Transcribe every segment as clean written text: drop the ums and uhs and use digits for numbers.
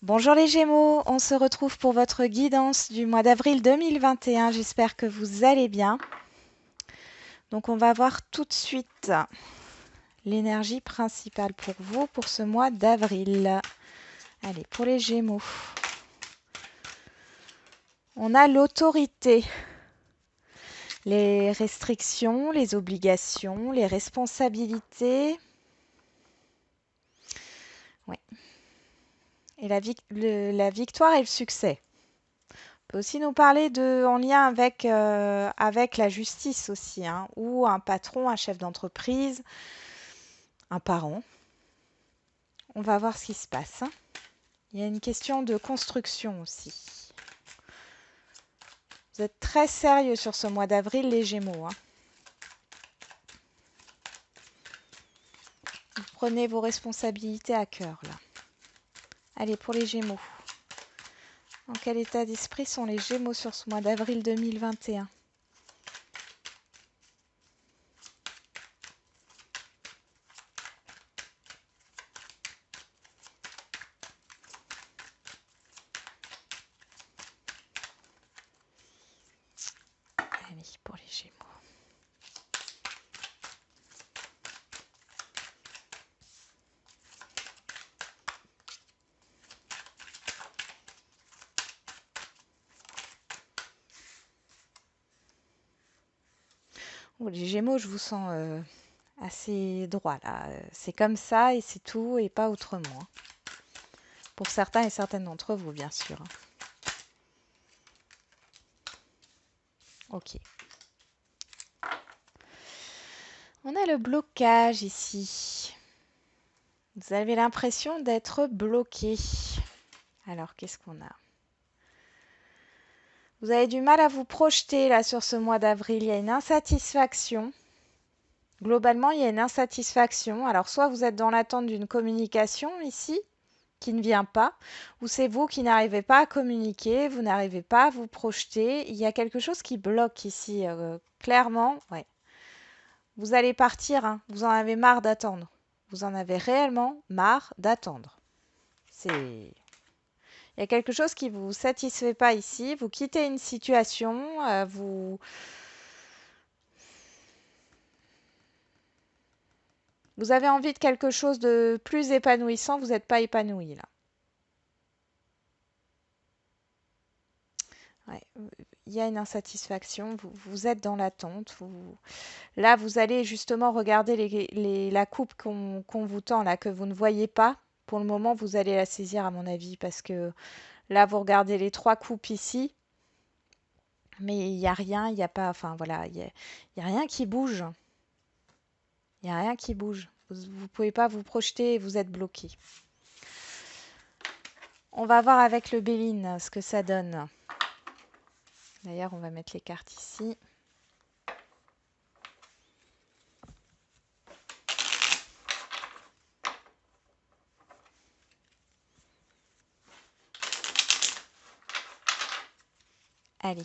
Bonjour les Gémeaux, on se retrouve pour votre guidance du mois d'avril 2021. J'espère que vous allez bien. Donc on va voir tout de suite l'énergie principale pour vous pour ce mois d'avril. Allez, pour les Gémeaux. On a l'autorité, les restrictions, les obligations, les responsabilités. Oui. Et la victoire et le succès. Peut aussi nous parler en lien avec la justice aussi, hein, ou un patron, un chef d'entreprise, un parent. On va voir ce qui se passe, hein. Il y a une question de construction aussi. Vous êtes très sérieux sur ce mois d'avril, les Gémeaux, hein. Vous prenez vos responsabilités à cœur, là. Allez, pour les Gémeaux. Dans quel état d'esprit sont les Gémeaux sur ce mois d'avril 2021? Allez, pour les Gémeaux. Oh, les Gémeaux, je vous sens assez droit là. C'est comme ça et c'est tout et pas autrement, hein. Pour certains et certaines d'entre vous, bien sûr, hein. Ok. On a le blocage ici. Vous avez l'impression d'être bloqué. Alors, qu'est-ce qu'on a? Vous avez du mal à vous projeter là sur ce mois d'avril. Il y a une insatisfaction. Globalement, il y a une insatisfaction. Alors, soit vous êtes dans l'attente d'une communication ici, qui ne vient pas, ou c'est vous qui n'arrivez pas à communiquer, vous n'arrivez pas à vous projeter. Il y a quelque chose qui bloque ici, clairement. Ouais. Vous allez partir, hein. Vous en avez marre d'attendre. Vous en avez réellement marre d'attendre. Il y a quelque chose qui ne vous satisfait pas ici. Vous quittez une situation, vous avez envie de quelque chose de plus épanouissant. Vous n'êtes pas épanoui là. Ouais. Il y a une insatisfaction. Vous êtes dans l'attente. Là, vous allez justement regarder la coupe qu'on vous tend là, que vous ne voyez pas. Pour le moment, vous allez la saisir à mon avis parce que là, vous regardez les trois coupes ici. Mais il n'y a rien, il n'y a pas, enfin voilà, il y a rien qui bouge. Il n'y a rien qui bouge. Vous ne pouvez pas vous projeter et vous êtes bloqué. On va voir avec le Béline ce que ça donne. D'ailleurs, on va mettre les cartes ici. Allez.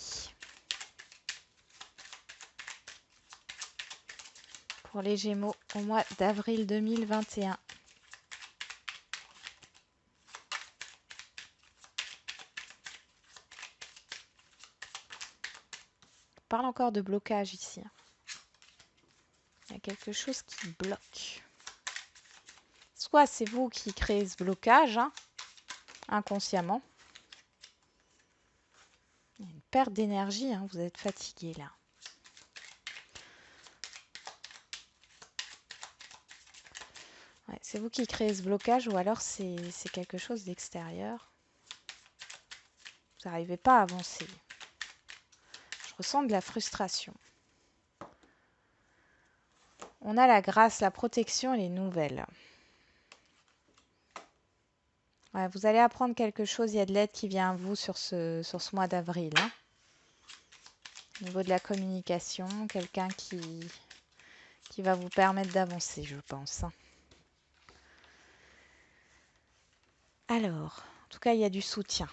Pour les Gémeaux au mois d'avril 2021. On parle encore de blocage ici. Il y a quelque chose qui bloque. Soit c'est vous qui créez ce blocage, hein, inconsciemment. Il y a une perte d'énergie, hein, vous êtes fatigué là. Ouais, c'est vous qui créez ce blocage ou alors c'est quelque chose d'extérieur. Vous n'arrivez pas à avancer. Je ressens de la frustration. On a la grâce, la protection et les nouvelles. Ouais, vous allez apprendre quelque chose, il y a de l'aide qui vient à vous sur ce mois d'avril, hein. Au niveau de la communication, quelqu'un qui va vous permettre d'avancer, je pense, hein. Alors, en tout cas, il y a du soutien.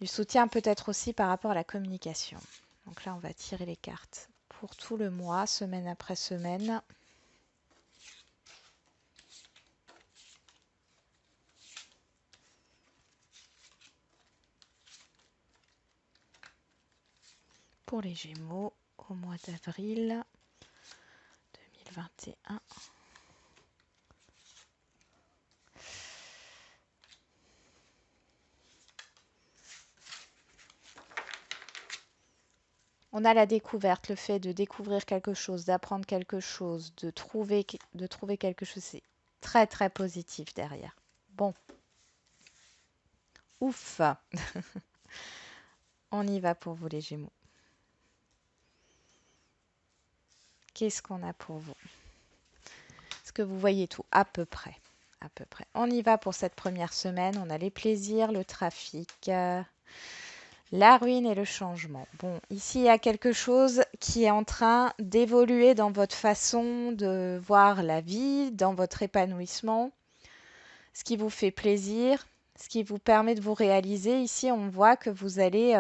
Du soutien peut-être aussi par rapport à la communication. Donc là, on va tirer les cartes pour tout le mois, semaine après semaine. pour les Gémeaux au mois d'avril 2021. On a la découverte, le fait de découvrir quelque chose, d'apprendre quelque chose, de trouver quelque chose, c'est très très positif derrière. Bon, ouf, on y va pour vous les Gémeaux. Qu'est-ce qu'on a pour vous? Est-ce que vous voyez tout? À peu près. À peu près. On y va pour cette première semaine. On a les plaisirs, le trafic, la ruine et le changement. Bon, ici, il y a quelque chose qui est en train d'évoluer dans votre façon de voir la vie, dans votre épanouissement, ce qui vous fait plaisir, ce qui vous permet de vous réaliser. Ici, on voit que vous allez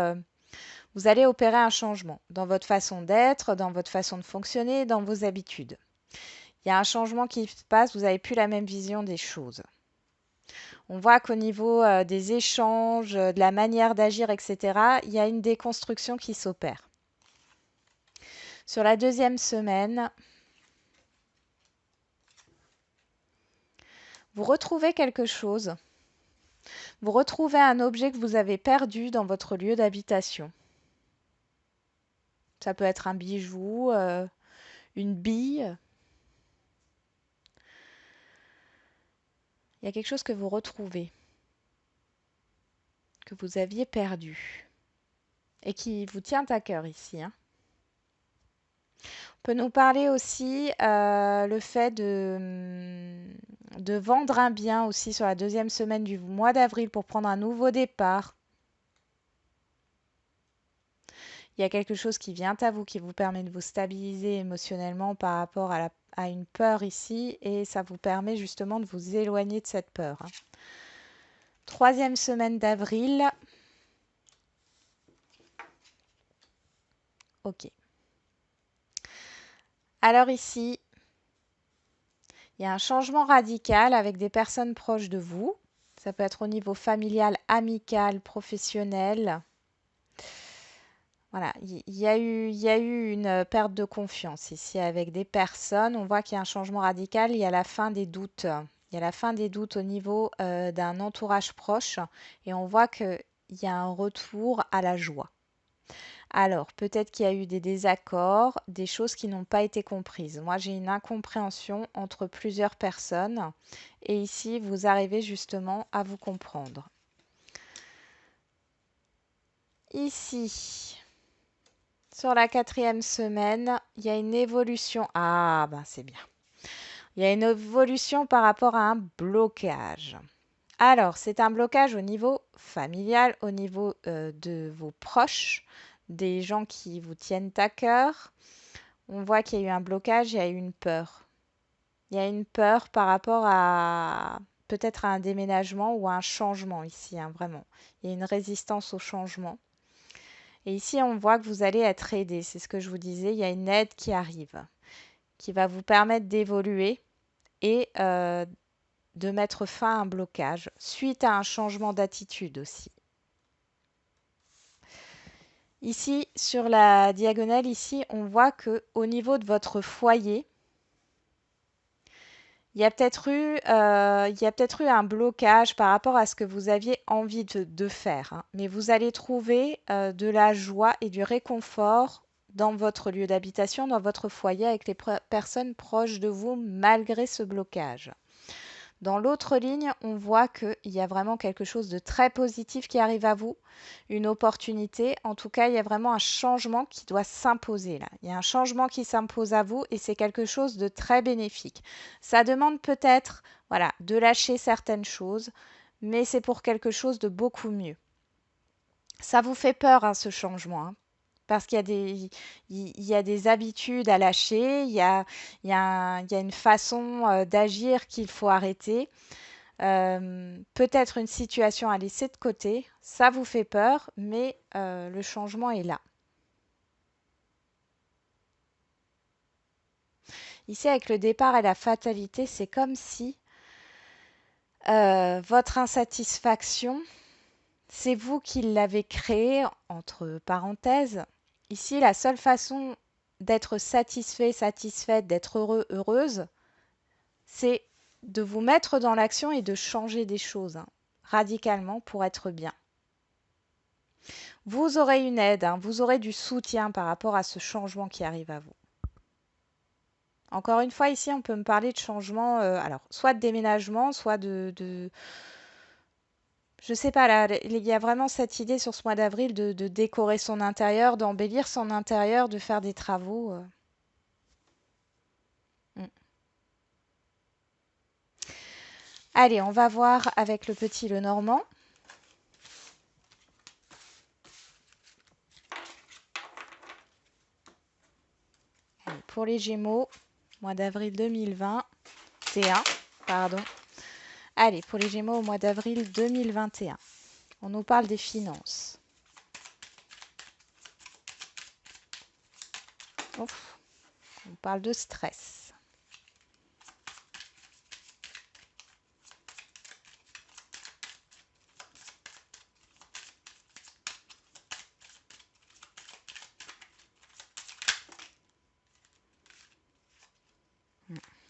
opérer un changement dans votre façon d'être, dans votre façon de fonctionner, dans vos habitudes. Il y a un changement qui se passe, vous n'avez plus la même vision des choses. On voit qu'au niveau des échanges, de la manière d'agir, etc., il y a une déconstruction qui s'opère. Sur la deuxième semaine, vous retrouvez quelque chose. Vous retrouvez un objet que vous avez perdu dans votre lieu d'habitation. Ça peut être un bijou, une bille. Il y a quelque chose que vous retrouvez, que vous aviez perdu et qui vous tient à cœur ici, hein. On peut nous parler aussi le fait de vendre un bien aussi sur la deuxième semaine du mois d'avril pour prendre un nouveau départ. Il y a quelque chose qui vient à vous, qui vous permet de vous stabiliser émotionnellement par rapport à une peur ici et ça vous permet justement de vous éloigner de cette peur, hein. Troisième semaine d'avril. Ok. Alors ici, il y a un changement radical avec des personnes proches de vous. Ça peut être au niveau familial, amical, professionnel. Voilà, il y a eu une perte de confiance ici avec des personnes. On voit qu'il y a un changement radical. Il y a la fin des doutes. Il y a la fin des doutes au niveau d'un entourage proche. Et on voit qu'il y a un retour à la joie. Alors, peut-être qu'il y a eu des désaccords, des choses qui n'ont pas été comprises. Moi, j'ai une incompréhension entre plusieurs personnes. Et ici, vous arrivez justement à vous comprendre. Ici, sur la quatrième semaine, il y a une évolution. Ah, ben c'est bien. Il y a une évolution par rapport à un blocage. Alors, c'est un blocage au niveau familial, au niveau de vos proches, des gens qui vous tiennent à cœur. On voit qu'il y a eu un blocage, il y a eu une peur. Il y a une peur par rapport à peut-être à un déménagement ou à un changement ici, hein, vraiment. Il y a une résistance au changement. Et ici, on voit que vous allez être aidé. C'est ce que je vous disais. Il y a une aide qui arrive, qui va vous permettre d'évoluer et de mettre fin à un blocage suite à un changement d'attitude aussi. Ici, sur la diagonale, ici, on voit que au niveau de votre foyer, il y a peut-être eu un blocage par rapport à ce que vous aviez envie de faire, hein. Mais vous allez trouver de la joie et du réconfort dans votre lieu d'habitation, dans votre foyer, avec les personnes proches de vous, malgré ce blocage. Dans l'autre ligne, on voit qu'il y a vraiment quelque chose de très positif qui arrive à vous, une opportunité. En tout cas, il y a vraiment un changement qui doit s'imposer là. Il y a un changement qui s'impose à vous et c'est quelque chose de très bénéfique. Ça demande peut-être, voilà, de lâcher certaines choses, mais c'est pour quelque chose de beaucoup mieux. Ça vous fait peur, hein, ce changement, hein, parce il y a des habitudes à lâcher, il y a une façon d'agir qu'il faut arrêter, peut-être une situation à laisser de côté. Ça vous fait peur, mais le changement est là. Ici, avec le départ et la fatalité, c'est comme si votre insatisfaction, c'est vous qui l'avez créée, entre parenthèses, Ici, la seule façon d'être satisfait, satisfaite, d'être heureux, heureuse, c'est de vous mettre dans l'action et de changer des choses hein, radicalement pour être bien. Vous aurez une aide, hein, vous aurez du soutien par rapport à ce changement qui arrive à vous. Encore une fois, ici, on peut me parler de changement, alors soit de déménagement, soit je sais pas, là, il y a vraiment cette idée sur ce mois d'avril de décorer son intérieur, d'embellir son intérieur, de faire des travaux. Mm. Allez, on va voir avec le petit Lenormand. Allez, pour les Gémeaux, mois d'avril 2021, pardon. Allez, pour les Gémeaux au mois d'avril 2021, on nous parle des finances. Ouf, on parle de stress.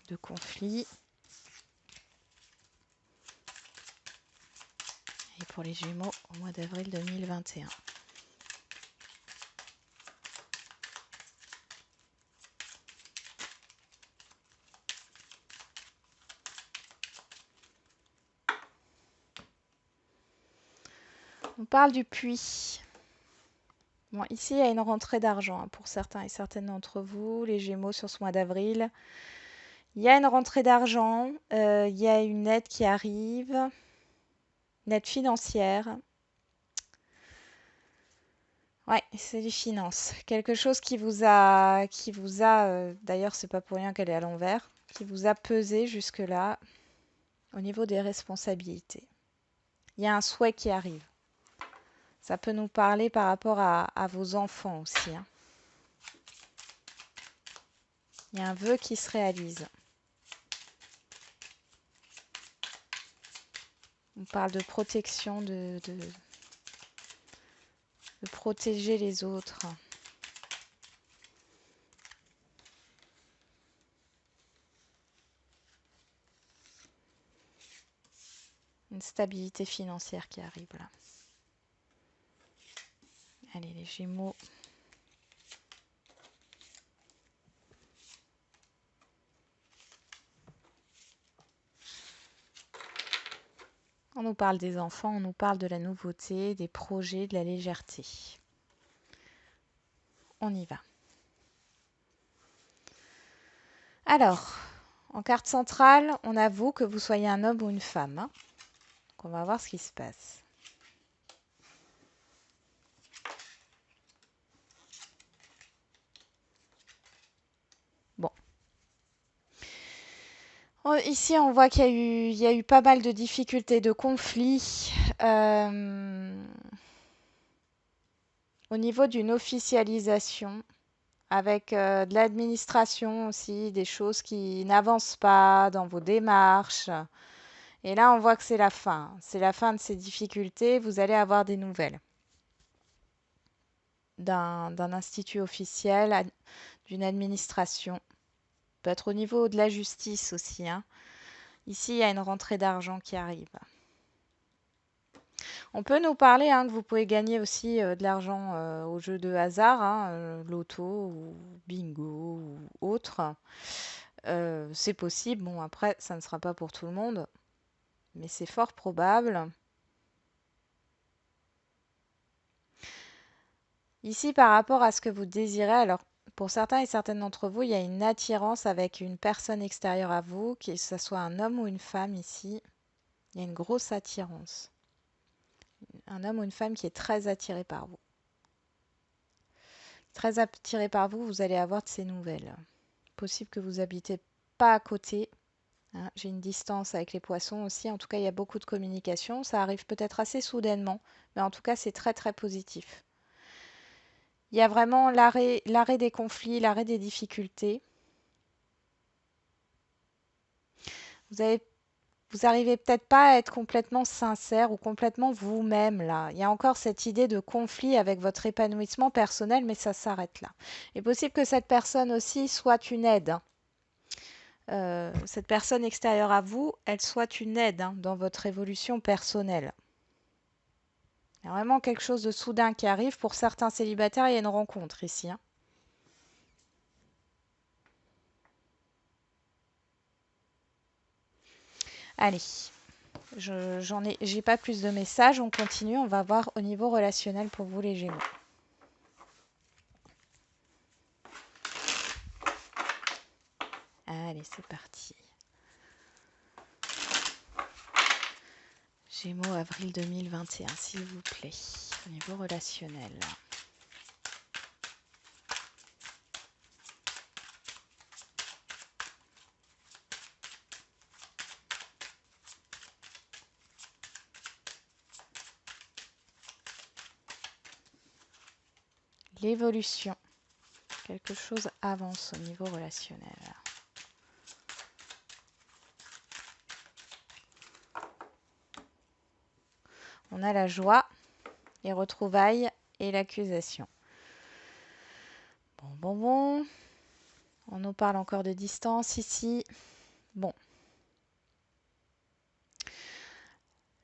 De conflits. Et pour les Gémeaux au mois d'avril 2021. On parle du puits. Bon, ici, il y a une rentrée d'argent hein, pour certains et certaines d'entre vous, les Gémeaux sur ce mois d'avril. Il y a une rentrée d'argent, il y a une aide qui arrive, une aide financière. Ouais, c'est les finances. Quelque chose d'ailleurs, c'est pas pour rien qu'elle est à l'envers, qui vous a pesé jusque-là au niveau des responsabilités. Il y a un souhait qui arrive. Ça peut nous parler par rapport à vos enfants aussi. Hein. Il y a un vœu qui se réalise. On parle de protection, de protéger les autres. Une stabilité financière qui arrive là. Allez, les Gémeaux. On nous parle des enfants, on nous parle de la nouveauté, des projets, de la légèreté. On y va. Alors, en carte centrale, on a vous, que vous soyez un homme ou une femme. Hein. Donc on va voir ce qui se passe. Bon. Ici, on voit qu'il y a eu pas mal de difficultés, de conflits. Au niveau d'une officialisation, avec de l'administration aussi, des choses qui n'avancent pas dans vos démarches. Et là, on voit que c'est la fin. C'est la fin de ces difficultés. Vous allez avoir des nouvelles d'un institut officiel, d'une administration. Peut-être au niveau de la justice aussi. Hein. Ici, il y a une rentrée d'argent qui arrive. On peut nous parler hein, que vous pouvez gagner aussi de l'argent au jeu de hasard, hein, loto ou bingo ou autre. C'est possible. Bon, après, ça ne sera pas pour tout le monde, mais c'est fort probable. Ici, par rapport à ce que vous désirez, alors pour certains et certaines d'entre vous, il y a une attirance avec une personne extérieure à vous, que ce soit un homme ou une femme ici. Il y a une grosse attirance. Un homme ou une femme qui est très attiré par vous. Très attiré par vous, vous allez avoir de ces nouvelles. Possible que vous habitez pas à côté. Hein. J'ai une distance avec les poissons aussi. En tout cas, il y a beaucoup de communication. Ça arrive peut-être assez soudainement, mais en tout cas, c'est très très positif. Il y a vraiment l'arrêt des conflits, l'arrêt des difficultés. Vous avez Vous n'arrivez peut-être pas à être complètement sincère ou complètement vous-même là. Il y a encore cette idée de conflit avec votre épanouissement personnel, mais ça s'arrête là. Il est possible que cette personne aussi soit une aide, hein. Cette personne extérieure à vous, elle soit une aide, hein, dans votre évolution personnelle. Il y a vraiment quelque chose de soudain qui arrive. Pour certains célibataires, il y a une rencontre ici, hein. Allez, j'ai pas plus de messages. On continue. On va voir au niveau relationnel pour vous les Gémeaux. Allez, c'est parti. Gémeaux, avril 2021, s'il vous plaît, au niveau relationnel. L'évolution. Quelque chose avance au niveau relationnel. On a la joie, les retrouvailles et l'accusation. Bon. On nous parle encore de distance ici. Bon.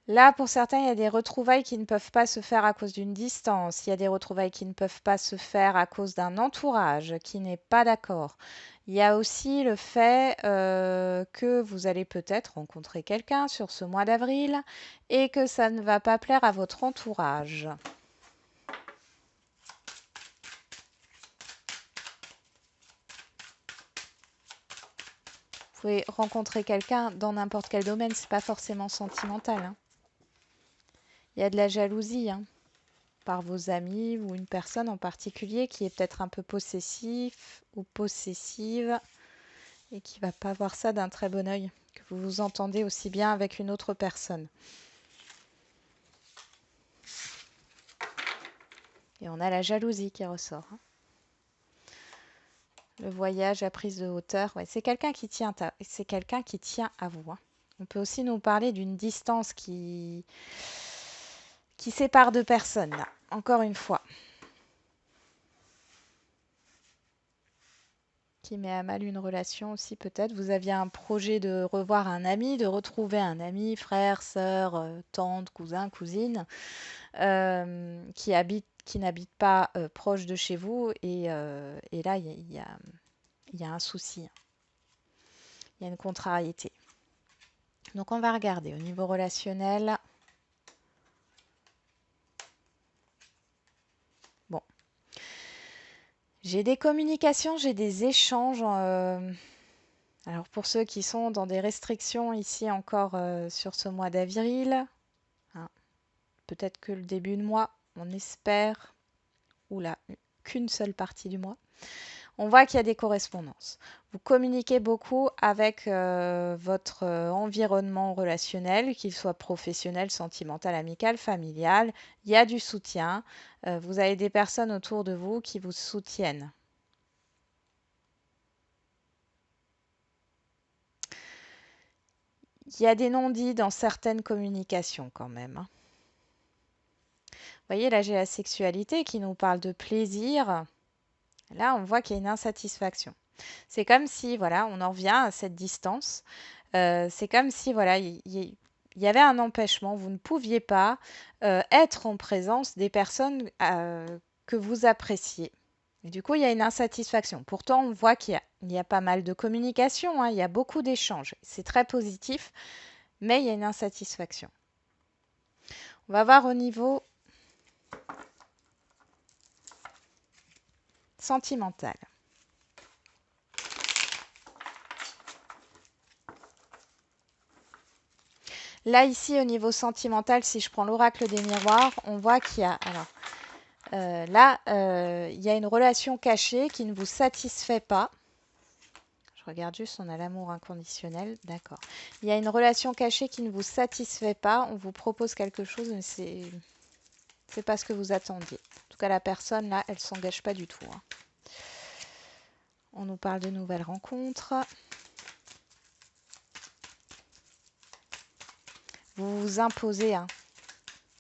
Là, pour certains, il y a des retrouvailles qui ne peuvent pas se faire à cause d'une distance. Il y a des retrouvailles qui ne peuvent pas se faire à cause d'un entourage qui n'est pas d'accord. Il y a aussi le fait que vous allez peut-être rencontrer quelqu'un sur ce mois d'avril et que ça ne va pas plaire à votre entourage. Vous pouvez rencontrer quelqu'un dans n'importe quel domaine, c'est pas forcément sentimental, hein. Il y a de la jalousie, hein, par vos amis ou une personne en particulier qui est peut-être un peu possessif ou possessive et qui va pas voir ça d'un très bon œil, que vous vous entendez aussi bien avec une autre personne. Et on a la jalousie qui ressort, hein. Le voyage à prise de hauteur, ouais, c'est quelqu'un qui tient à vous, hein. On peut aussi nous parler d'une distance qui sépare deux personnes, là, encore une fois. Qui met à mal une relation aussi peut-être. Vous aviez un projet de revoir un ami, de retrouver un ami, frère, sœur, tante, cousin, cousine, qui n'habite pas proche de chez vous. Et là, il y a un souci. Il y a une contrariété. Donc on va regarder au niveau relationnel. Bon. J'ai des communications, j'ai des échanges. Alors pour ceux qui sont dans des restrictions ici encore sur ce mois d'avril, hein, peut-être que le début de mois, on espère, oula, qu'une seule partie du mois. On voit qu'il y a des correspondances. Vous communiquez beaucoup avec votre environnement relationnel, qu'il soit professionnel, sentimental, amical, familial. Il y a du soutien. Vous avez des personnes autour de vous qui vous soutiennent. Il y a des non-dits dans certaines communications quand même, hein. Vous voyez, là, j'ai la sexualité qui nous parle de plaisir. Là, on voit qu'il y a une insatisfaction. C'est comme si, voilà, on en revient à cette distance. C'est comme si, voilà, il y avait un empêchement. Vous ne pouviez pas être en présence des personnes que vous appréciez. Et du coup, il y a une insatisfaction. Pourtant, on voit il y a pas mal de communication, hein, il y a beaucoup d'échanges. C'est très positif, mais il y a une insatisfaction. On va voir au niveau sentimental. Là, ici, au niveau sentimental, si je prends l'oracle des miroirs, on voit qu'il y a... Alors, là, il y a une relation cachée qui ne vous satisfait pas. Je regarde juste, on a l'amour inconditionnel. D'accord. Il y a une relation cachée qui ne vous satisfait pas. On vous propose quelque chose, mais c'est pas ce que vous attendiez. En tout cas, la personne, là, elle s'engage pas du tout, hein. On nous parle de nouvelles rencontres. Vous vous imposez hein,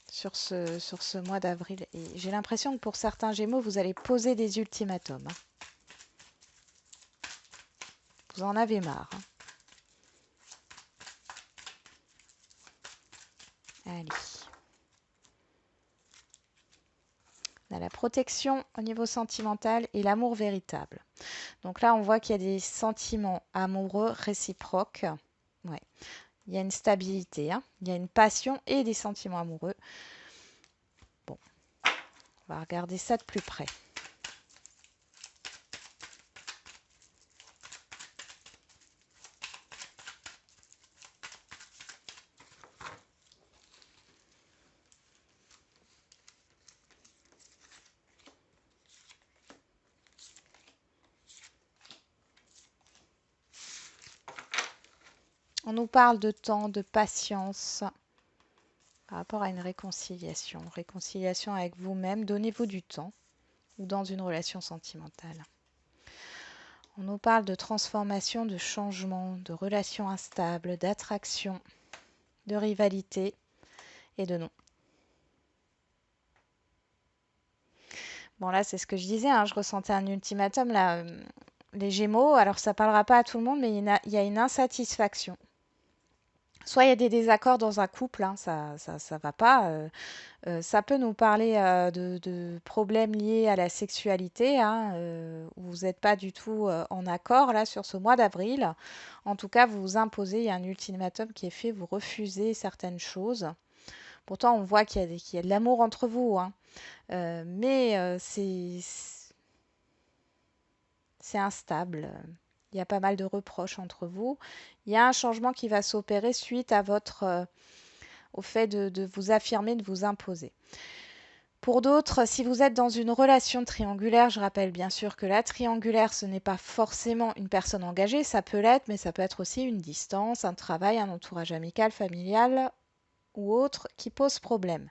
sur ce mois d'avril. Et j'ai l'impression que pour certains Gémeaux, vous allez poser des ultimatums. Hein. Vous en avez marre. Hein. Allez. On a la protection au niveau sentimental et l'amour véritable. Donc là, on voit qu'il y a des sentiments amoureux réciproques. Ouais. Il y a une stabilité, hein. Il y a une passion et des sentiments amoureux. Bon, on va regarder ça de plus près. On nous parle de temps, de patience par rapport à une réconciliation. Réconciliation avec vous-même, donnez-vous du temps ou dans une relation sentimentale. On nous parle de transformation, de changement, de relations instables, d'attraction, de rivalité et de non. Bon là, c'est ce que je disais, hein, je ressentais un ultimatum là. Les Gémeaux, alors ça parlera pas à tout le monde, mais il y a une insatisfaction. Soit il y a des désaccords dans un couple, hein, ça va pas. Ça peut nous parler de problèmes liés à la sexualité, hein, où vous n'êtes pas du tout en accord là sur ce mois d'avril. En tout cas, vous vous imposez, il y a un ultimatum qui est fait, vous refusez certaines choses. Pourtant, on voit qu'il y a de l'amour entre vous, hein. Mais c'est instable. Il y a pas mal de reproches entre vous. Il y a un changement qui va s'opérer suite à au fait de vous affirmer, de vous imposer. Pour d'autres, si vous êtes dans une relation triangulaire, je rappelle bien sûr que la triangulaire, ce n'est pas forcément une personne engagée, ça peut l'être, mais ça peut être aussi une distance, un travail, un entourage amical, familial ou autre qui pose problème.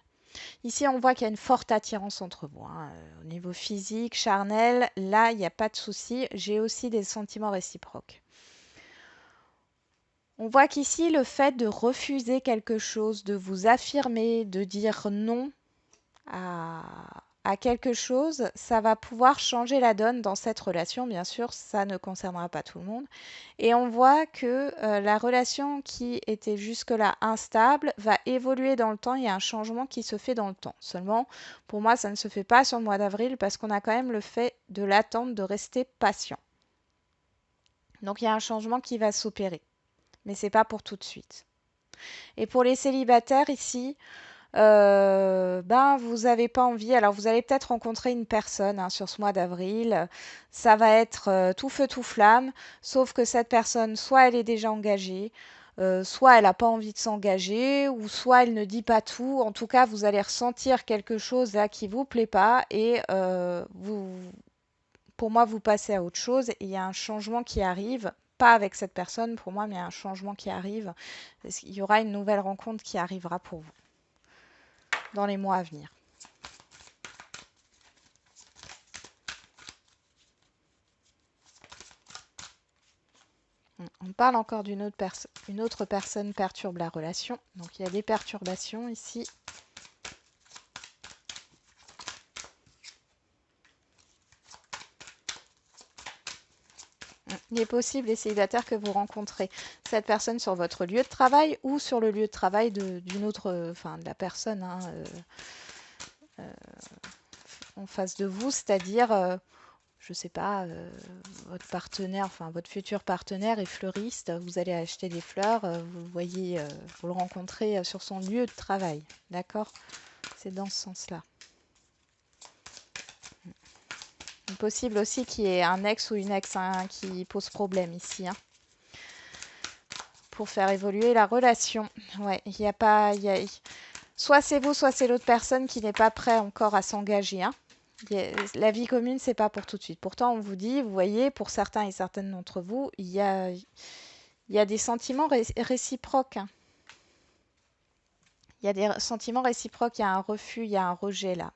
Ici, on voit qu'il y a une forte attirance entre vous. Hein. Au niveau physique, charnel, là, il n'y a pas de souci. J'ai aussi des sentiments réciproques. On voit qu'ici, le fait de refuser quelque chose, de vous affirmer, de dire non à quelque chose, ça va pouvoir changer la donne dans cette relation. Bien sûr, ça ne concernera pas tout le monde. Et on voit que la relation qui était jusque-là instable va évoluer dans le temps. Il y a un changement qui se fait dans le temps. Seulement, pour moi, ça ne se fait pas sur le mois d'avril parce qu'on a quand même le fait de l'attente, de rester patient. Donc il y a un changement qui va s'opérer. Mais ce n'est pas pour tout de suite. Et pour les célibataires ici, vous n'avez pas envie. Alors, vous allez peut-être rencontrer une personne hein, sur ce mois d'avril. Ça va être tout feu, tout flamme. Sauf que cette personne, soit elle est déjà engagée, soit elle n'a pas envie de s'engager, ou soit elle ne dit pas tout. En tout cas, vous allez ressentir quelque chose là qui vous plaît pas et pour moi, vous passez à autre chose. Et il y a un changement qui arrive. Pas avec cette personne pour moi, mais il y a un changement qui arrive. Parce qu'il y aura une nouvelle rencontre qui arrivera pour vous dans les mois à venir. On parle encore d'une autre personne perturbe la relation. Donc il y a des perturbations ici. Il est possible, les célibataires, que vous rencontrez cette personne sur votre lieu de travail ou sur le lieu de travail d'une autre, enfin de la personne hein, en face de vous, c'est-à-dire je ne sais pas, votre partenaire, enfin votre futur partenaire est fleuriste, vous allez acheter des fleurs, vous voyez, vous le rencontrez sur son lieu de travail, d'accord? C'est dans ce sens-là. Possible aussi qu'il y ait un ex ou une ex hein, qui pose problème ici, hein, pour faire évoluer la relation. Ouais, il n'y a pas, soit c'est vous, soit c'est l'autre personne qui n'est pas prêt encore à s'engager, hein. La vie commune, c'est pas pour tout de suite. Pourtant, on vous dit, vous voyez, pour certains et certaines d'entre vous, il y a des sentiments réciproques. Hein. Il y a des sentiments réciproques, il y a un refus, il y a un rejet là.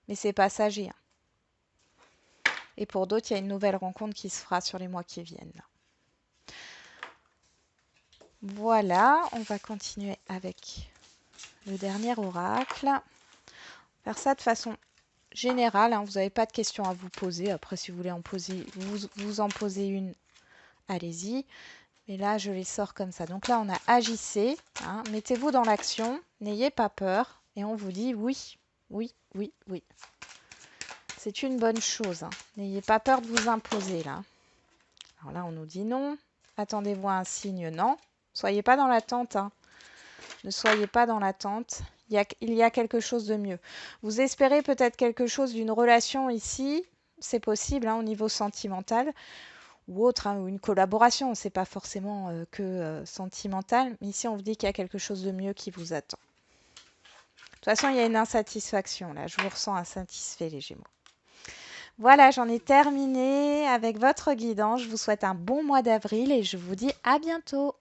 Mais c'est passager. Hein. Et pour d'autres, il y a une nouvelle rencontre qui se fera sur les mois qui viennent. Voilà, on va continuer avec le dernier oracle. Faire ça de façon générale, hein, vous n'avez pas de questions à vous poser. Après, si vous voulez vous en poser une, allez-y. Mais là, je les sors comme ça. Donc là, on a agissez, hein, mettez-vous dans l'action, n'ayez pas peur. Et on vous dit oui, oui, oui, oui. C'est une bonne chose. Hein. N'ayez pas peur de vous imposer là. Alors là, on nous dit non. Attendez-vous à un signe non. Soyez pas dans l'attente. Hein. Ne soyez pas dans l'attente. Il y a quelque chose de mieux. Vous espérez peut-être quelque chose d'une relation ici. C'est possible hein, au niveau sentimental ou autre, hein, ou une collaboration. C'est pas forcément que sentimental. Mais ici, on vous dit qu'il y a quelque chose de mieux qui vous attend. De toute façon, il y a une insatisfaction là. Je vous ressens insatisfait, les Gémeaux. Voilà, j'en ai terminé avec votre guidance. Je vous souhaite un bon mois d'avril et je vous dis à bientôt.